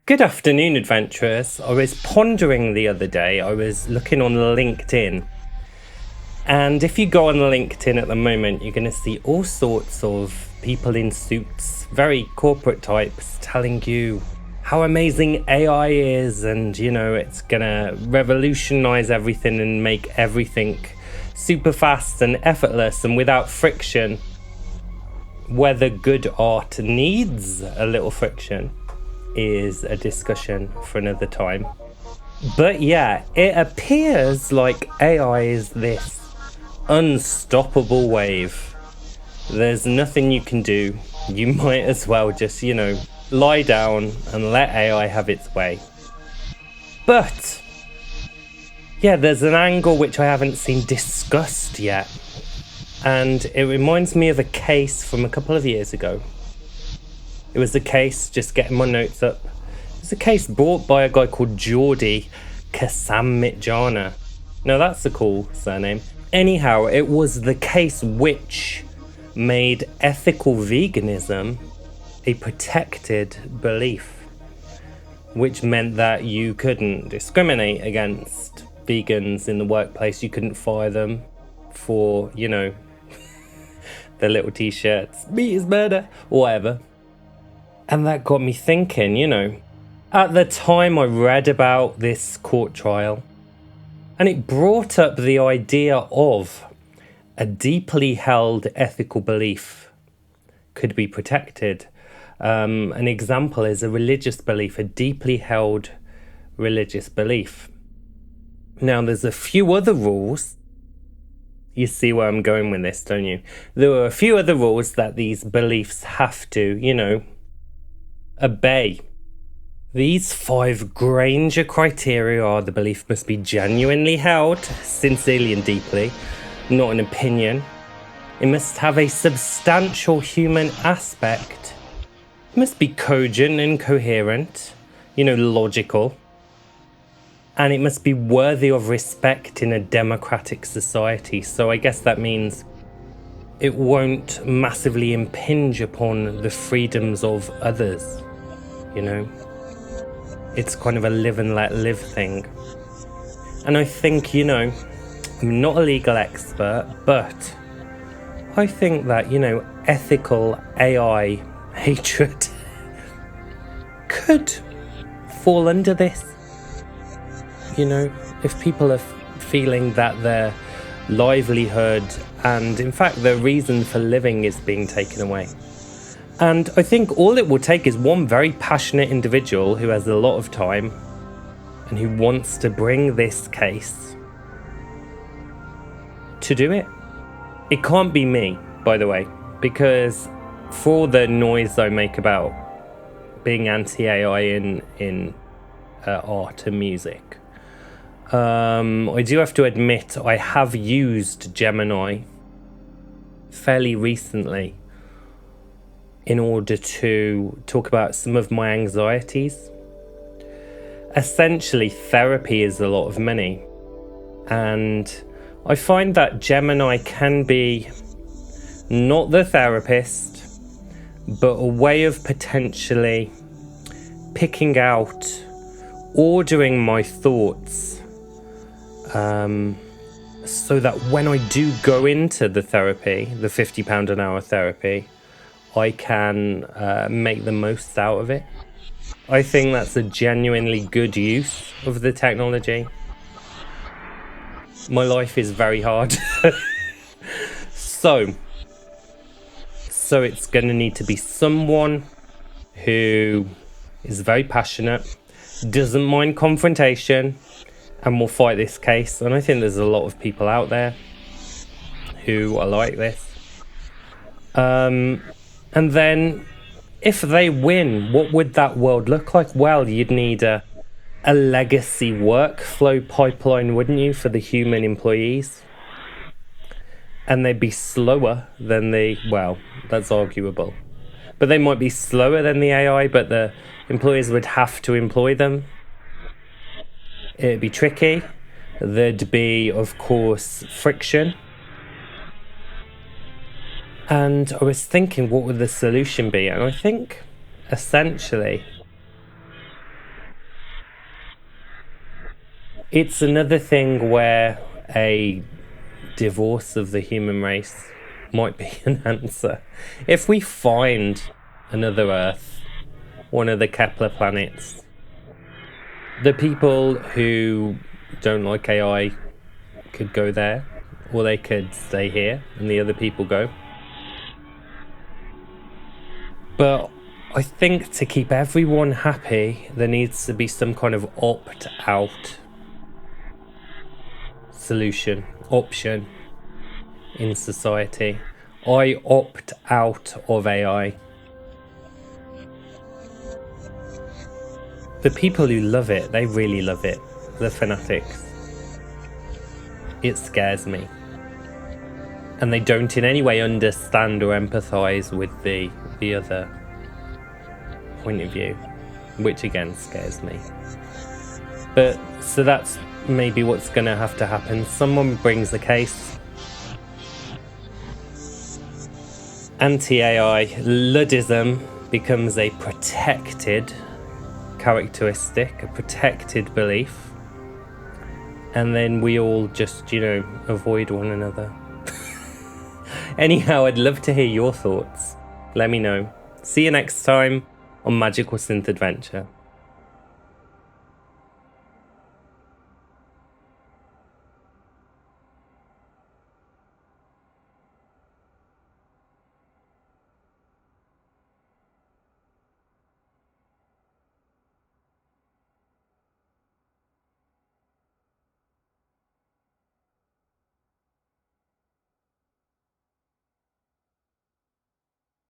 Good afternoon, adventurers. I was pondering the other day, I was looking on LinkedIn. And if you go on LinkedIn at the moment, you're going to see all sorts of people in suits, very corporate types, telling you how amazing AI is and, it's going to revolutionize everything and make everything super fast and effortless and without friction. Whether good art needs a little friction is a discussion for another time. But yeah, it appears like AI is this unstoppable wave. There's nothing you can do. You might as well just, lie down and let AI have its way. But yeah, there's an angle which I haven't seen discussed yet. And it reminds me of a case from a couple of years ago. It was a case, just getting my notes up. It was a case brought by a guy called Geordie Kasamitjana. Now that's a cool surname. Anyhow, it was the case which made ethical veganism a protected belief, which meant that you couldn't discriminate against vegans in the workplace. You couldn't fire them for, their little t-shirts, meat is murder, or whatever. And that got me thinking, at the time I read about this court trial, and it brought up the idea of a deeply held ethical belief could be protected. An example is a religious belief, a deeply held religious belief. Now, there's a few other rules. You see where I'm going with this, don't you? There are a few other rules that these beliefs have to, obey. These 5 Granger criteria are: the belief must be genuinely held, sincerely and deeply, not an opinion. It must have a substantial human aspect. It must be cogent and coherent, logical. And it must be worthy of respect in a democratic society. So I guess that means it won't massively impinge upon the freedoms of others, It's kind of a live and let live thing. And I think, I'm not a legal expert, but I think that, ethical AI hatred could fall under this. If people are feeling that their livelihood and, in fact, their reason for living is being taken away. And I think all it will take is one very passionate individual who has a lot of time and who wants to bring this case to do it. It can't be me, by the way, because for all the noise I make about being anti-AI in art and music, I do have to admit I have used Gemini fairly recently in order to talk about some of my anxieties. Essentially, therapy is a lot of money, and I find that Gemini can be not the therapist, but a way of potentially picking out, ordering my thoughts, so that when I do go into the therapy, the £50 an hour therapy, I can make the most out of it. I think that's a genuinely good use of the technology. My life is very hard. So it's going to need to be someone who is very passionate, doesn't mind confrontation, and will fight this case. And I think there's a lot of people out there who are like this. And then if they win, what would that world look like? Well, you'd need a legacy workflow pipeline, wouldn't you, for the human employees? And they'd be slower than that's arguable. But they might be slower than the AI, but the employers would have to employ them. It'd be tricky. There'd be, of course, friction. And I was thinking, what would the solution be? And I think, essentially, It's another thing where a divorce of the human race might be an answer. If we find another Earth, one of the Kepler planets, the people who don't like AI could go there, or they could stay here and the other people go. But I think to keep everyone happy, there needs to be some kind of opt-out solution, option in society. I opt out of AI. The people who love it, they really love it. The fanatics. It scares me. And they don't in any way understand or empathise with the other point of view, which again scares me. But so that's maybe what's going to have to happen. Someone brings the case. Anti-AI luddism becomes a protected characteristic, a protected belief, and then we all just, avoid one another. Anyhow, I'd love to hear your thoughts. Let me know. See you next time on Magical Synth Adventure.